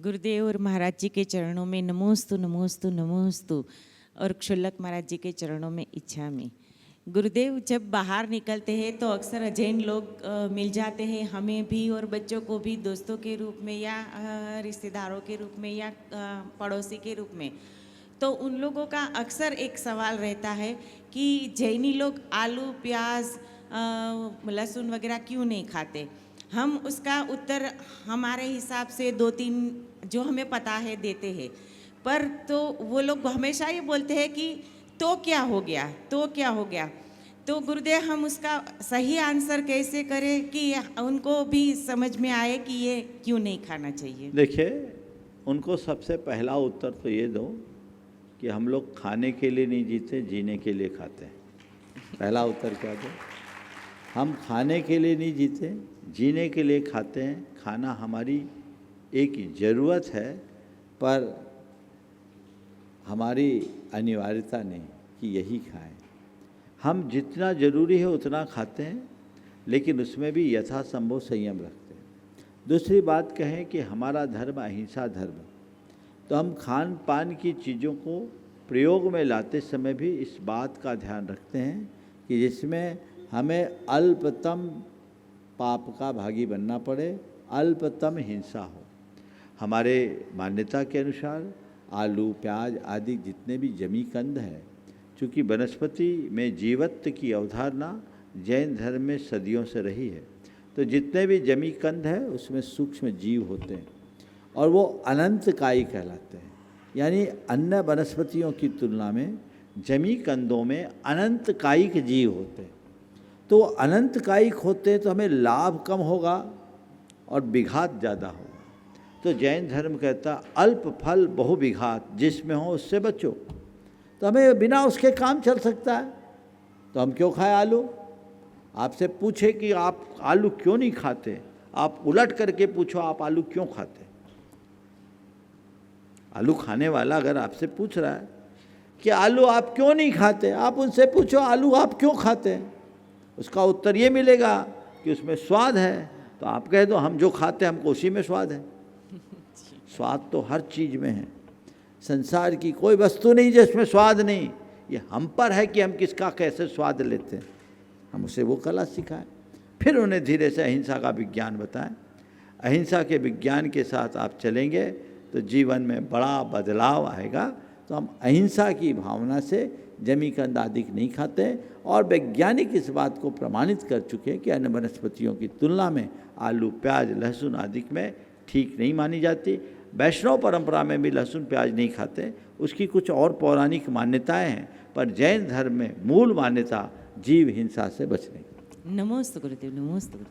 गुरुदेव और महाराज जी के चरणों में नमोस्तु नमोस्तु नमोस्तु, और क्षुल्लक महाराज जी के चरणों में इच्छा में। गुरुदेव जब बाहर निकलते हैं तो अक्सर अजैन लोग मिल जाते हैं, हमें भी और बच्चों को भी, दोस्तों के रूप में या रिश्तेदारों के रूप में या पड़ोसी के रूप में। तो उन लोगों का अक्सर एक सवाल रहता है कि जैनी लोग आलू प्याज लहसुन वगैरह क्यों नहीं खाते। हम उसका उत्तर हमारे हिसाब से 2-3 जो हमें पता है देते हैं, पर तो वो लोग हमेशा ये बोलते हैं कि तो क्या हो गया, तो क्या हो गया। तो गुरुदेव हम उसका सही आंसर कैसे करें कि उनको भी समझ में आए कि ये क्यों नहीं खाना चाहिए। देखिए, उनको सबसे पहला उत्तर तो ये दो कि हम लोग खाने के लिए नहीं जीते, जीने के लिए खाते हैं। पहला उत्तर क्या दो? हम खाने के लिए नहीं जीते, जीने के लिए खाते हैं। खाना हमारी एक ज़रूरत है, पर हमारी अनिवार्यता नहीं कि यही खाएं। हम जितना ज़रूरी है उतना खाते हैं, लेकिन उसमें भी यथासंभव संयम रखते हैं। दूसरी बात कहें कि हमारा धर्म अहिंसा धर्म, तो हम खान पान की चीज़ों को प्रयोग में लाते समय भी इस बात का ध्यान रखते हैं कि जिसमें हमें अल्पतम पाप का भागी बनना पड़े, अल्पतम हिंसा हो। हमारे मान्यता के अनुसार आलू प्याज आदि जितने भी जमी कंद हैं, चूँकि वनस्पति में जीवत्व की अवधारणा जैन धर्म में सदियों से रही है, तो जितने भी जमी कंद है उसमें सूक्ष्म जीव होते हैं और वो अनंतकायी कहलाते हैं। यानी अन्य वनस्पतियों की तुलना में जमी कंदों में अनंतकायिक जीव होते हैं। तो अनंतकायिक होते हैं तो हमें लाभ कम होगा और विघात ज़्यादा होगा। तो जैन धर्म कहता अल्प फल बहु विघात, जिसमें हो उससे बचो। तो हमें बिना उसके काम चल सकता है, तो हम क्यों खाएं आलू। आपसे पूछे कि आप आलू क्यों नहीं खाते, आप उलट करके पूछो आप आलू क्यों खाते। आलू खाने वाला अगर आपसे पूछ रहा है कि आलू आप क्यों नहीं खाते, आप उनसे पूछो आलू आप क्यों खाते हैं। उसका उत्तर ये मिलेगा कि उसमें स्वाद है। तो आप कह दो हम जो खाते हैं हमको उसी में स्वाद है। स्वाद तो हर चीज़ में है। संसार की कोई वस्तु नहीं जिसमें स्वाद नहीं। ये हम पर है कि हम किसका कैसे स्वाद लेते हैं। हम उसे वो कला सिखाएं, फिर उन्हें धीरे से अहिंसा का विज्ञान बताएं। अहिंसा के विज्ञान के साथ आप चलेंगे तो जीवन में बड़ा बदलाव आएगा। तो हम अहिंसा की भावना से जमी कंद आदि नहीं खाते, और वैज्ञानिक इस बात को प्रमाणित कर चुके हैं कि अन्य वनस्पतियों की तुलना में आलू प्याज लहसुन आदि में ठीक नहीं मानी जाती। वैष्णव परंपरा में भी लहसुन प्याज नहीं खाते, उसकी कुछ और पौराणिक मान्यताएं हैं, पर जैन धर्म में मूल मान्यता जीव हिंसा से बचने की। नमोस्तु गुरुदेव, नमोस्तु।